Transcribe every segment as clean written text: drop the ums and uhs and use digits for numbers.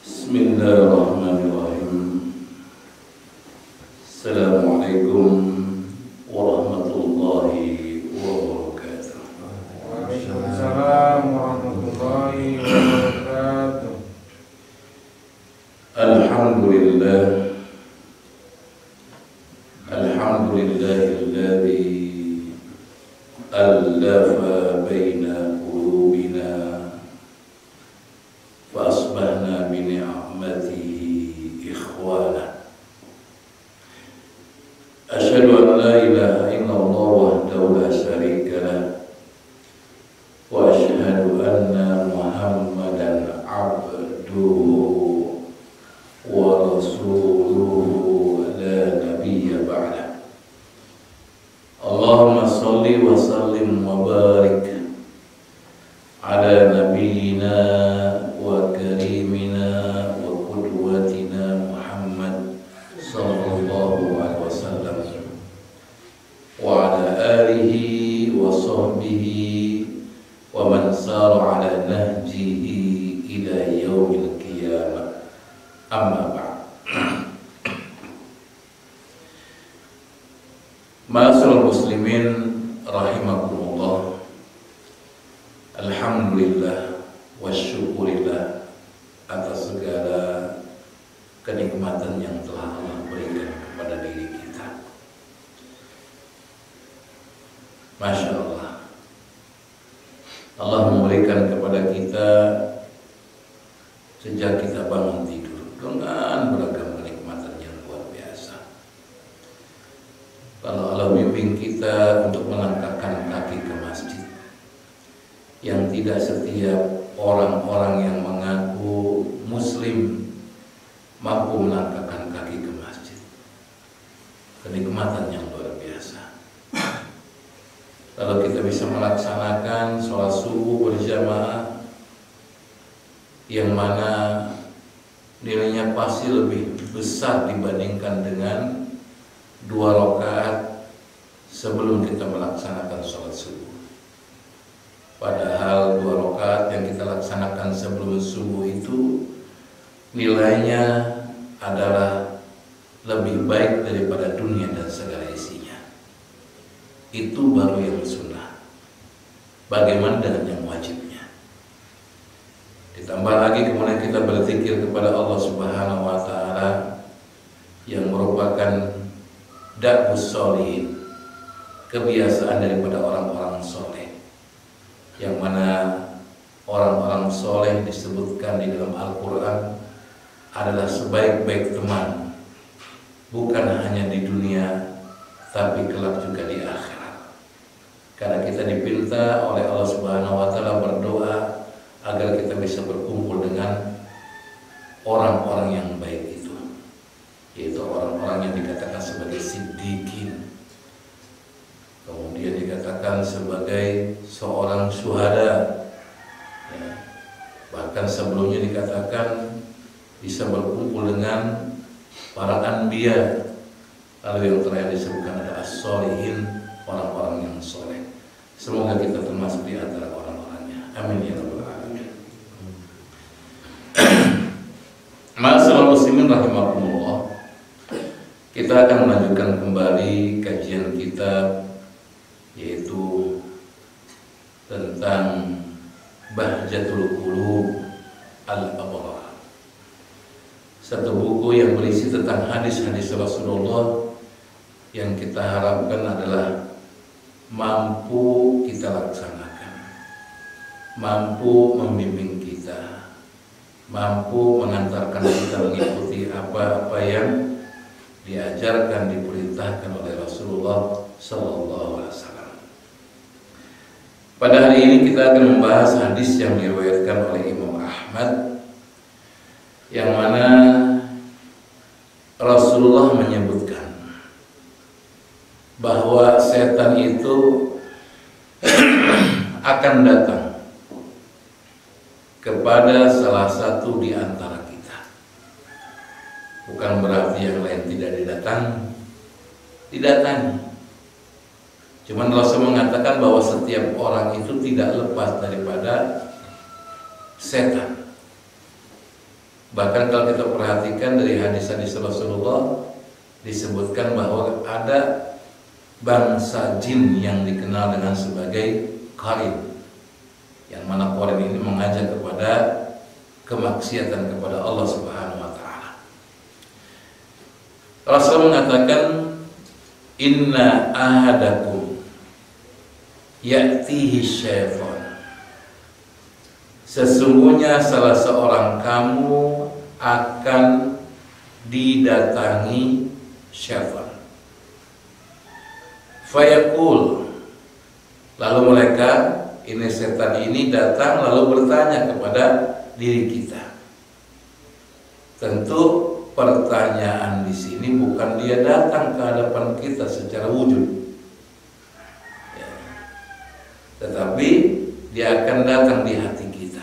Bismillahirrahmanirrahim. Assalamualaikum warahmatullahi wabarakatuh. Waalaikumsalam warahmatullahi wabarakatuh. Alhamdulillah. Alhamdulillahilladzi allafa baina qulubina fa asbahna bi ni'matihi ikhwana. Asyhadu an la ilaha illallah wahdahu la syarika lah wa asyhadu anna Muhammadan abduhu wa rasuluhu la nabiyya ba'da. Allahumma salli wa sallim wa barik ala nabiyyina wa karimina wa qudwatina Muhammad sallallahu alaihi wasallam wa ala alihi wa sahbihi wa man sara ala nahjihi ila yaumil qiyamah. Amma ba'd. Ma'asyiral muslimin rahimakumullah. Alhamdulillah wa syukurillah atas segala kenikmatan yang telah Allah berikan kepada diri kita. Masya Allah, Allah memberikan kepada kita sejak kita bangun tidur dengan beragam kenikmatan yang luar biasa. Kalau Allah bimbing kita untuk melangkahkan kaki ke masjid, yang tidak setiap orang-orang yang mengaku muslim mampu melangkahkan kaki ke masjid. Kenikmatan yang luar biasa. Kalau kita bisa melaksanakan sholat subuh berjamaah, yang mana nilainya pasti lebih besar dibandingkan dengan 2 rakaat sebelum kita melaksanakan sholat subuh. Padahal 2 rakaat yang kita laksanakan sebelum subuh itu nilainya adalah lebih baik daripada dunia dan segala isinya. Itu baru yang sunnah. Bagaimana dengan yang wajibnya? Ditambah lagi kemudian kita berzikir kepada Allah Subhanahu wa taala yang merupakan da'bus sholihin, kebiasaan daripada orang-orang soleh, yang mana orang-orang soleh disebutkan di dalam Al-Quran adalah sebaik-baik teman, bukan hanya di dunia tapi kelak juga di akhirat. Karena kita dipinta oleh Allah Subhanahu wa taala berdoa agar kita bisa berkumpul dengan orang-orang yang baik itu, yaitu orang-orang yang dikatakan sebagai siddiqin, kemudian dikatakan sebagai seorang syuhada, ya. Bahkan sebelumnya dikatakan bisa berkumpul dengan para anbiya. Lalu yang terakhir disebutkan ada as-sholihin, orang-orang yang soleh. Semoga kita termasuk di antara orang-orangnya. Amin ya rabbal alamin. Ma'asyiral muslimin rahimakumullah. Kita akan melanjutkan kembali kajian kitab, yaitu tentang Bahjatul Qulub Al-Abrar. Satu buku yang berisi tentang hadis-hadis Rasulullah yang kita harapkan adalah mampu kita laksanakan, mampu membimbing kita, mampu mengantarkan kita mengikuti apa-apa yang diajarkan, diperintahkan oleh Rasulullah Sallallahu Alaihi Wasallam. Pada hari ini kita akan membahas hadis yang diriwayatkan oleh Imam Ahmad, yang mana Rasulullah menyebutkan bahwa setan itu akan datang kepada salah satu di antara kita. Bukan berarti yang lain tidak didatangi. Cuman Rasul mengatakan bahwa setiap orang itu tidak lepas daripada setan. Bahkan kalau kita perhatikan dari hadis-hadis Rasulullah disebutkan bahwa ada bangsa jin yang dikenal dengan sebagai qarin, yang mana qarin ini mengajak kepada kemaksiatan kepada Allah Subhanahu wa taala. Rasul mengatakan, inna ahadakum ya'tihi syaitan. Sesungguhnya salah seorang kamu akan didatangi syaitan. Fayaqul, lalu mereka, ini setan ini datang lalu bertanya kepada diri kita. Tentu pertanyaan di sini bukan dia datang ke hadapan kita secara wujud, ya, tetapi dia akan datang di hati kita.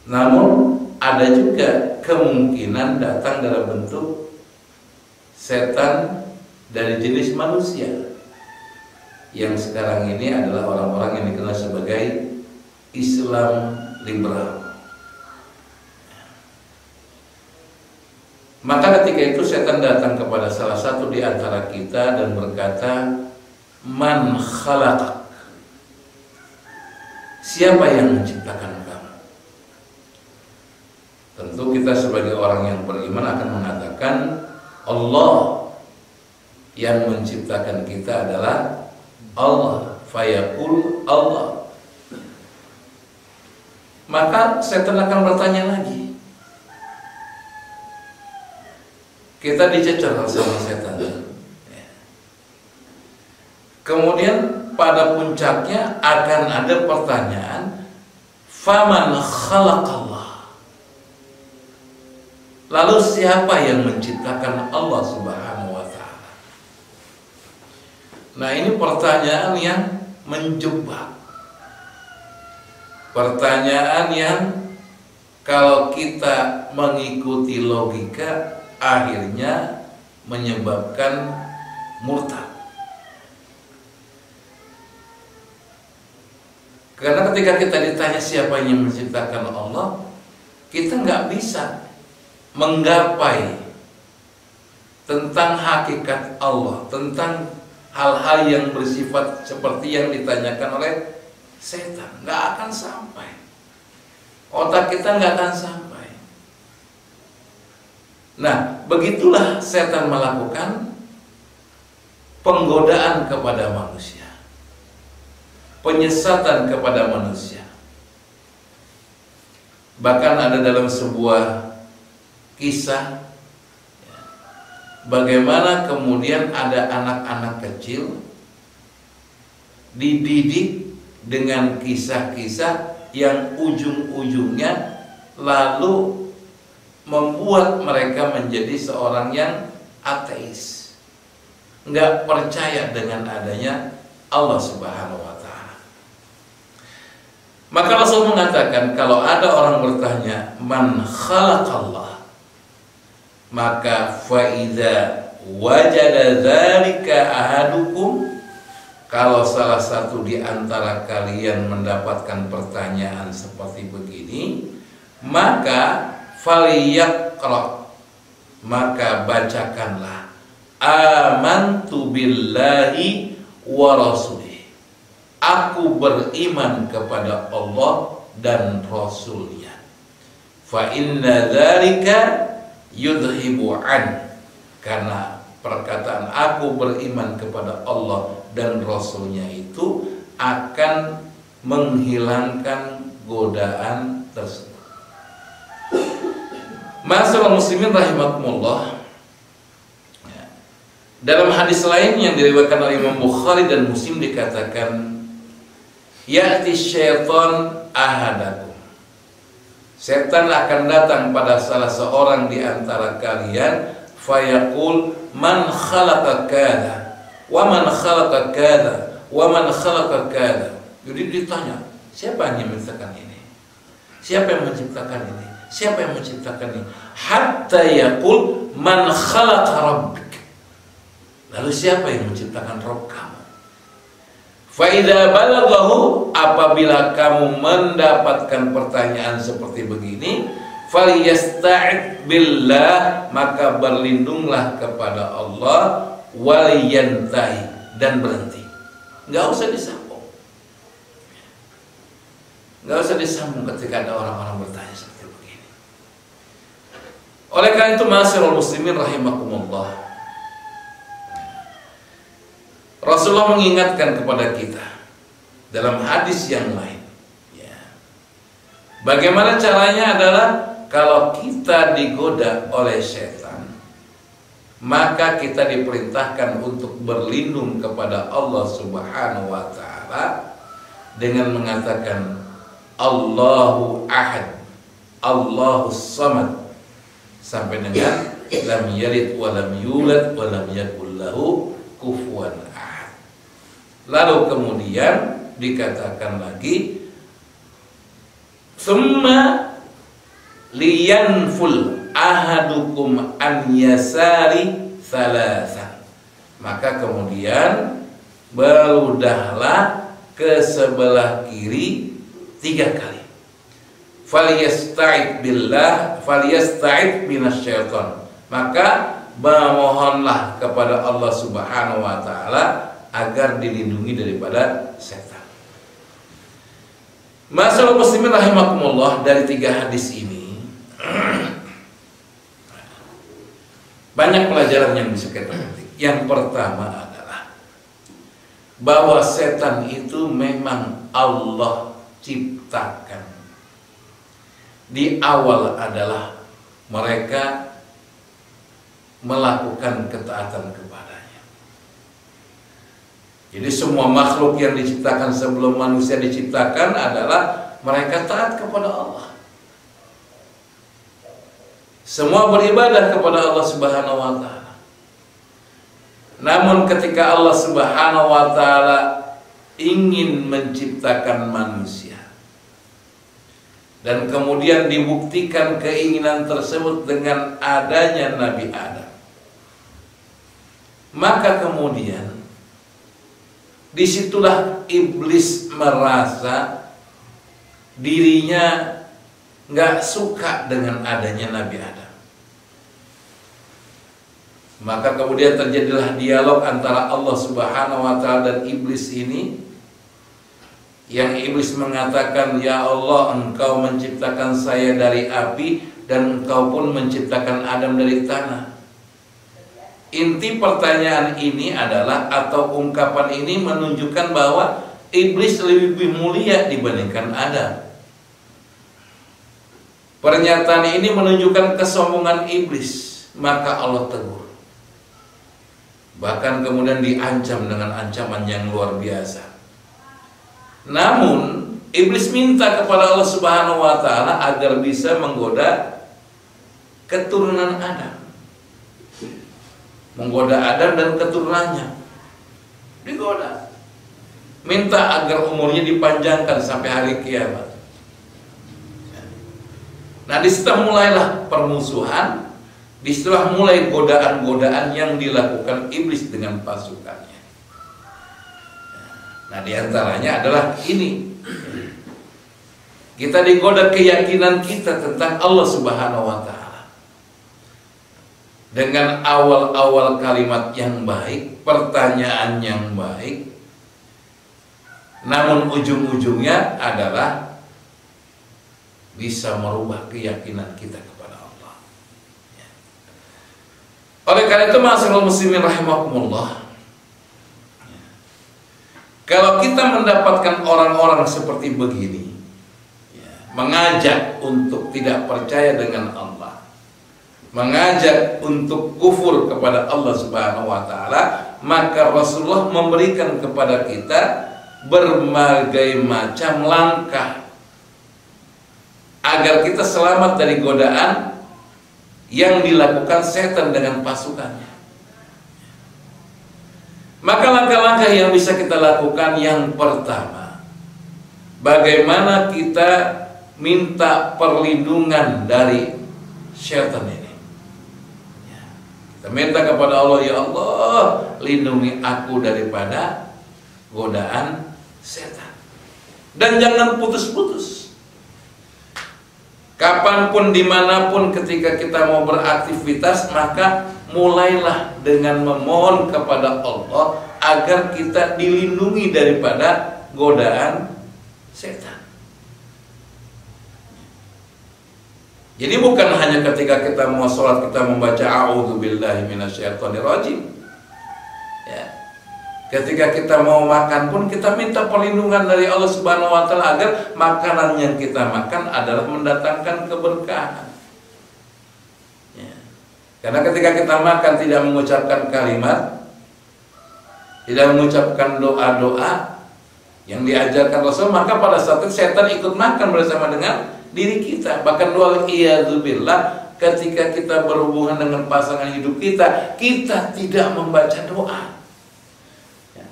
Namun ada juga kemungkinan datang dalam bentuk setan dari jenis manusia, yang sekarang ini adalah orang-orang yang dikenal sebagai Islam liberal. Maka ketika itu setan datang kepada salah satu di antara kita dan berkata, man khalaqak, siapa yang menciptakan kamu? Tentu kita sebagai orang yang beriman akan mengatakan Allah. Yang menciptakan kita adalah Allah. Fayaqul Allah. Maka setan akan bertanya lagi. Kita dicecer sama setan. Kemudian pada puncaknya akan ada pertanyaan, faman khalaqallah. Lalu siapa yang menciptakan Allah Subhanahu wa taala? Nah, ini pertanyaan yang menjebak. Pertanyaan yang kalau kita mengikuti logika akhirnya menyebabkan murtad. Karena ketika kita ditanya siapa yang menciptakan Allah, kita nggak bisa menggapai tentang hakikat Allah, tentang hal-hal yang bersifat seperti yang ditanyakan oleh setan. Nggak akan sampai. Otak kita nggak akan sampai. Nah, begitulah setan melakukan penggodaan kepada manusia, penyesatan kepada manusia. Bahkan ada dalam sebuah kisah bagaimana kemudian ada anak-anak kecil dididik dengan kisah-kisah yang ujung-ujungnya lalu membuat mereka menjadi seorang yang ateis, nggak percaya dengan adanya Allah Subhanahu wa taala. Maka Rasul mengatakan, kalau ada orang bertanya man khalaqallah, maka faida wajada dzalika ahadukum, kalau salah satu di antara kalian mendapatkan pertanyaan seperti begini, maka faliyaqra, maka bacakanlah amantu billahi wa rasulih, aku beriman kepada Allah dan Rasulnya. Fa inna dzalika yudhibu an, karena perkataan aku beriman kepada Allah dan Rasulnya itu akan menghilangkan godaan tersebut. Ma'asyiral muslimin rahimakumullah. Dalam hadis lain yang diriwayatkan oleh Imam Bukhari dan Muslim dikatakan, ya'ti syaitan ahadakum, setan akan datang pada salah seorang di antara kalian, fayaqul man khalaqa kadza wa man khalaqa kadza wa man khalaqa kadza. Jadi ditanya, siapa yang menciptakan ini? Siapa yang menciptakan ini? Siapa yang menciptakan ini? Hatta yaqul man khalaqa rabbik. Lalu siapa yang menciptakan Rabb kamu? Fa idza balaghahu, apabila kamu mendapatkan pertanyaan seperti begini, falyasta'id billah, maka berlindunglah kepada Allah, waliyantahi, dan berhenti. Enggak usah disambung. Enggak usah disambung ketika ada orang-orang bertanya seperti begini. Oleh karena itu, ma'asyiral muslimin rahimakumullah, Rasulullah mengingatkan kepada kita dalam hadis yang lain, ya, bagaimana caranya adalah kalau kita digoda oleh setan, maka kita diperintahkan untuk berlindung kepada Allah Subhanahu wa Ta'ala dengan mengatakan Allahu Ahad, Allahu Samad, sampai dengan lam yalid wa lam yulad wa lam yakul lahu kufuwan ahad. Lalu kemudian dikatakan lagi summa liyanful ahadukum an yasari salasan, maka kemudian berludahlah ke sebelah kiri 3 kali. Falyasta'id billah, falyasta'id minasyaiton, maka memohonlah kepada Allah Subhanahu wa Ta'ala agar dilindungi daripada setan. Masyaallah muslimin rahimakumullah, dari 3 hadis ini banyak pelajaran yang bisa kita petik. Yang pertama adalah bahwa setan itu memang Allah ciptakan. Di awal adalah mereka melakukan ketaatan kepadanya. Jadi semua makhluk yang diciptakan sebelum manusia diciptakan adalah mereka taat kepada Allah. Semua beribadah kepada Allah Subhanahu wa Ta'ala. Namun ketika Allah Subhanahu wa Ta'ala ingin menciptakan manusia, dan kemudian dibuktikan keinginan tersebut dengan adanya Nabi Adam, maka kemudian disitulah iblis merasa dirinya nggak suka dengan adanya Nabi Adam. Maka kemudian terjadilah dialog antara Allah Subhanahu wa Ta'ala dan iblis ini, yang iblis mengatakan, ya Allah, engkau menciptakan saya dari api dan engkau pun menciptakan Adam dari tanah. Inti pertanyaan ini adalah, atau ungkapan ini menunjukkan bahwa iblis lebih mulia dibandingkan Adam. Pernyataan ini menunjukkan kesombongan iblis, maka Allah tegur. Bahkan kemudian diancam dengan ancaman yang luar biasa. Namun iblis minta kepada Allah Subhanahu wa Ta'ala agar bisa menggoda keturunan Adam, menggoda Adam dan keturunannya. Digoda, minta agar umurnya dipanjangkan sampai hari kiamat. Nah, disitulah mulailah permusuhan, disitulah mulai godaan-godaan yang dilakukan iblis dengan pasukannya. Nah, diantaranya adalah ini, kita digoda keyakinan kita tentang Allah Subhanahu wa Ta'ala dengan awal-awal kalimat yang baik, pertanyaan yang baik, namun ujung-ujungnya adalah bisa merubah keyakinan kita kepada Allah. Oleh karena itu, ma'asyiral muslimin rahimakumullah, kalau kita mendapatkan orang-orang seperti begini, mengajak untuk tidak percaya dengan Allah, mengajak untuk kufur kepada Allah Subhanahu wa Ta'ala, maka Rasulullah memberikan kepada kita berbagai macam langkah agar kita selamat dari godaan yang dilakukan setan dengan pasukannya. Maka langkah-langkah yang bisa kita lakukan, yang pertama, bagaimana kita minta perlindungan dari setan ini. Kita minta kepada Allah, ya Allah, lindungi aku daripada godaan setan. Dan jangan putus-putus. Kapanpun, dimanapun, ketika kita mau beraktivitas, maka mulailah dengan memohon kepada Allah agar kita dilindungi daripada godaan setan. Jadi bukan hanya ketika kita mau sholat kita membaca a'udzubillahi minasyaitonirrajim. Ya. Ketika kita mau makan pun kita minta perlindungan dari Allah Subhanahu wa taala agar makanan yang kita makan adalah mendatangkan keberkahan. Ya. Karena ketika kita makan tidak mengucapkan kalimat, tidak mengucapkan doa-doa yang diajarkan Rasul, maka pada saat itu setan ikut makan bersama dengan diri kita. Bahkan wa'iyadzubillah, ketika kita berhubungan dengan pasangan hidup kita, kita tidak membaca doa, ya,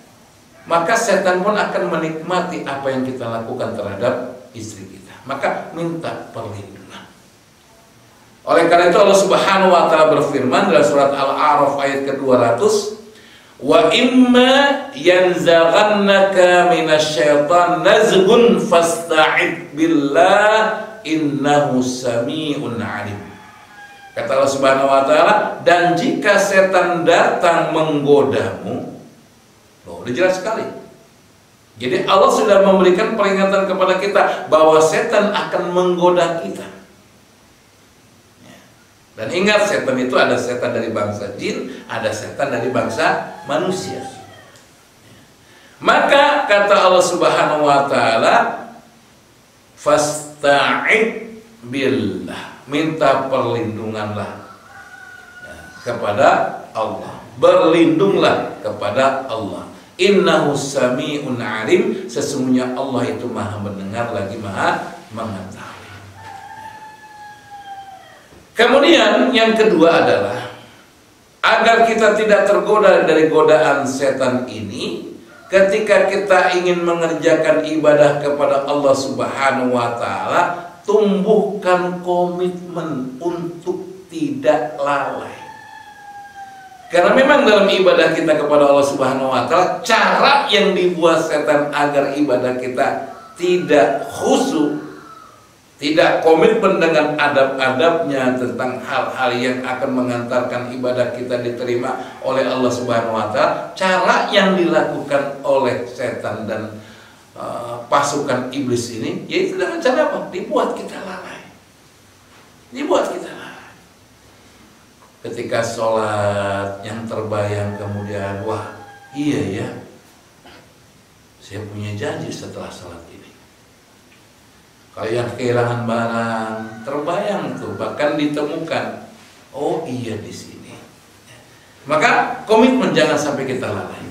maka setan pun akan menikmati apa yang kita lakukan terhadap istri kita. Maka minta perlindungan. Oleh karena itu Allah Subhanahu wa taala berfirman dalam surat Al-A'raf ayat ke-200, wa imma yanzaghannaka minasyaitan nazghun fasta'id billah innahu sami'un alim. Kata Allah Subhanahu wa taala, dan jika setan datang menggodamu, udah jelas sekali. Jadi Allah sudah memberikan peringatan kepada kita bahwa setan akan menggoda kita. Dan ingat, setan itu ada setan dari bangsa jin, ada setan dari bangsa manusia. Maka kata Allah Subhanahu wa taala, fasta'id billah, minta perlindunganlah ya, kepada Allah, berlindunglah kepada Allah. Innahu sami'un alim, sesungguhnya Allah itu maha mendengar lagi maha mengetahui. Kemudian yang kedua adalah agar kita tidak tergoda dari godaan setan ini, ketika kita ingin mengerjakan ibadah kepada Allah Subhanahu wa taala, tumbuhkan komitmen untuk tidak lalai. Karena memang dalam ibadah kita kepada Allah Subhanahu wa taala, cara yang dibuat setan agar ibadah kita tidak khusyuk, tidak komitmen dengan adab-adabnya tentang hal-hal yang akan mengantarkan ibadah kita diterima oleh Allah Subhanahu wa taala, cara yang dilakukan oleh setan dan pasukan iblis ini yaitu dengan cara apa? Dibuat kita lalai. Dibuat kita lalai. Ketika sholat yang terbayang kemudian, wah iya ya, saya punya janji setelah sholat ini. Kalau yang kehilangan barang terbayang tuh, bahkan ditemukan, oh iya di sini. Maka komitmen jangan sampai kita lalai.